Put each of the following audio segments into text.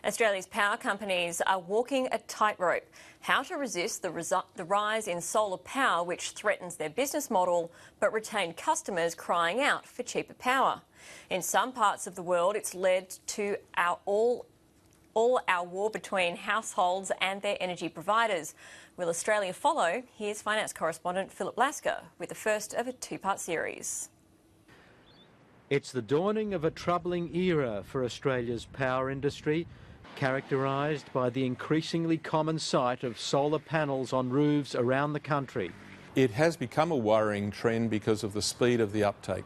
Australia's power companies are walking a tightrope. How to resist the rise in solar power, which threatens their business model, but retain customers crying out for cheaper power. In some parts of the world, it's led to all our war between households and their energy providers. Will Australia follow? Here's finance correspondent Philip Lasker with the first of a two-part series. It's the dawning of a troubling era for Australia's power industry, characterised by the increasingly common sight of solar panels on roofs around the country. It has become a worrying trend because of the speed of the uptake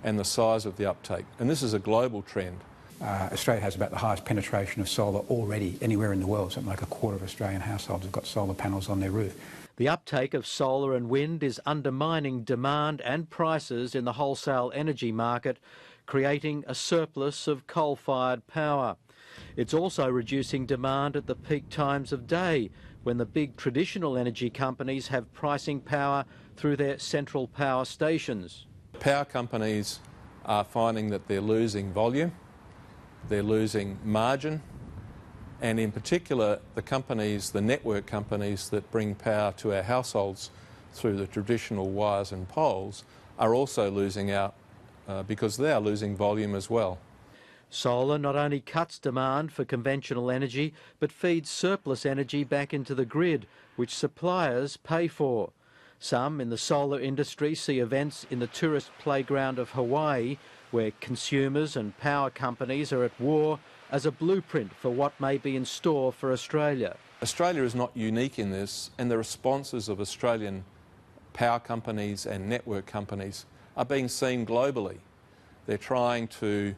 and the size of the uptake, and this is a global trend. Australia has about the highest penetration of solar already anywhere in the world. Something like a quarter of Australian households have got solar panels on their roof. The uptake of solar and wind is undermining demand and prices in the wholesale energy market, creating a surplus of coal-fired power. It's also reducing demand at the peak times of day, when the big traditional energy companies have pricing power through their central power stations. Power companies are finding that they're losing volume, they're losing margin, and in particular the network companies that bring power to our households through the traditional wires and poles are also losing out because they are losing volume as well. Solar not only cuts demand for conventional energy, but feeds surplus energy back into the grid, which suppliers pay for. Some in the solar industry see events in the tourist playground of Hawaii, where consumers and power companies are at war, as a blueprint for what may be in store for Australia. Australia is not unique in this, and the responses of Australian power companies and network companies are being seen globally. They're trying to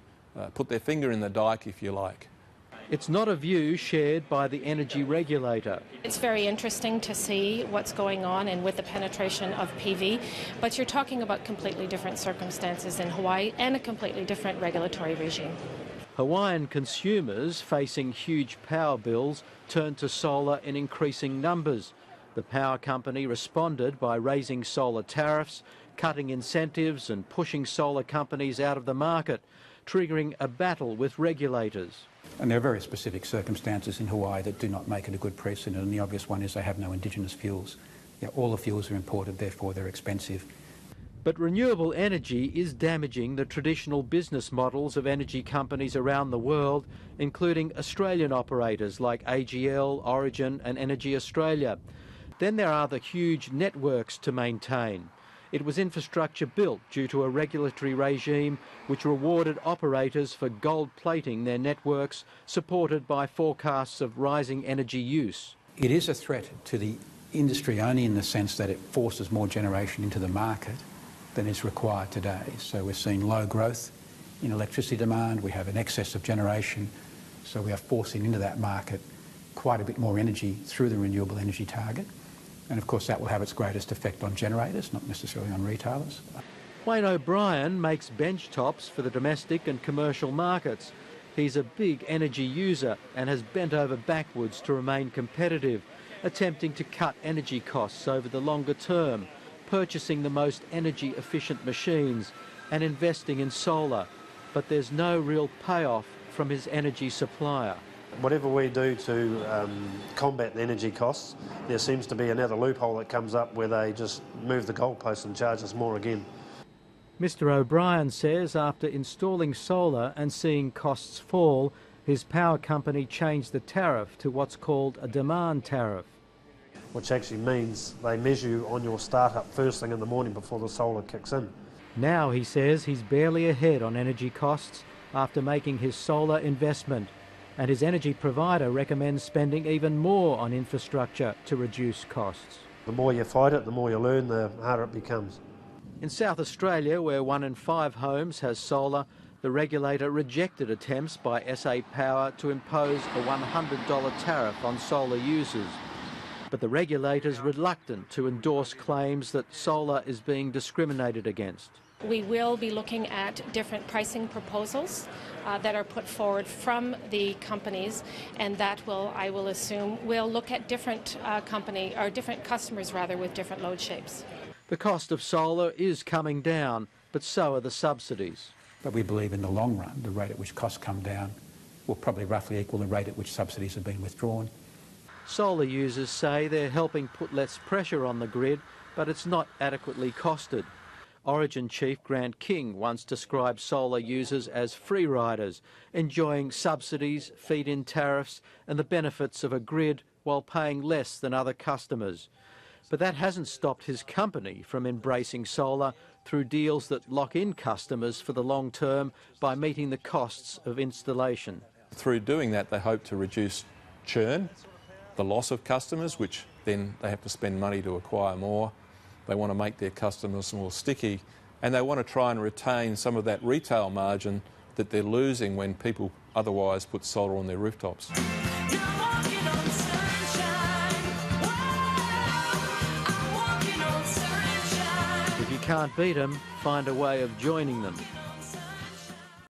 put their finger in the dike, if you like. It's not a view shared by the energy regulator. It's very interesting to see what's going on and with the penetration of PV, but you're talking about completely different circumstances in Hawaii and a completely different regulatory regime. Hawaiian consumers facing huge power bills turned to solar in increasing numbers. The power company responded by raising solar tariffs, cutting incentives and pushing solar companies out of the market, triggering a battle with regulators. And there are very specific circumstances in Hawaii that do not make it a good precedent, and the obvious one is they have no indigenous fuels. All the fuels are imported, therefore they're expensive. But renewable energy is damaging the traditional business models of energy companies around the world, including Australian operators like AGL, Origin and Energy Australia. Then there are the huge networks to maintain. It was infrastructure built due to a regulatory regime which rewarded operators for gold-plating their networks, supported by forecasts of rising energy use. It is a threat to the industry only in the sense that it forces more generation into the market than is required today. So we're seeing low growth in electricity demand, we have an excess of generation, so we are forcing into that market quite a bit more energy through the renewable energy target. And of course that will have its greatest effect on generators, not necessarily on retailers. Wayne O'Brien makes bench tops for the domestic and commercial markets. He's a big energy user and has bent over backwards to remain competitive, attempting to cut energy costs over the longer term, purchasing the most energy efficient machines and investing in solar. But there's no real payoff from his energy supplier. Whatever we do to combat the energy costs, there seems to be another loophole that comes up where they just move the goalposts and charge us more again. Mr O'Brien says after installing solar and seeing costs fall, his power company changed the tariff to what's called a demand tariff. Which actually means they measure you on your startup first thing in the morning before the solar kicks in. Now, he says, he's barely ahead on energy costs after making his solar investment. And his energy provider recommends spending even more on infrastructure to reduce costs. The more you fight it, the more you learn, the harder it becomes. In South Australia, where 1 in 5 homes has solar, the regulator rejected attempts by SA Power to impose a $100 tariff on solar users. But the regulator's reluctant to endorse claims that solar is being discriminated against. We will be looking at different pricing proposals that are put forward from the companies, and that will, I will assume, will look at different different customers rather with different load shapes. The cost of solar is coming down, but so are the subsidies. But we believe in the long run, the rate at which costs come down will probably roughly equal the rate at which subsidies have been withdrawn. Solar users say they're helping put less pressure on the grid, but it's not adequately costed. Origin chief Grant King once described solar users as free riders, enjoying subsidies, feed-in tariffs and the benefits of a grid while paying less than other customers. But that hasn't stopped his company from embracing solar through deals that lock in customers for the long term by meeting the costs of installation. Through doing that, they hope to reduce churn, the loss of customers, which then they have to spend money to acquire more. They want to make their customers more sticky, and they want to try and retain some of that retail margin that they're losing when people otherwise put solar on their rooftops. If you can't beat them, find a way of joining them.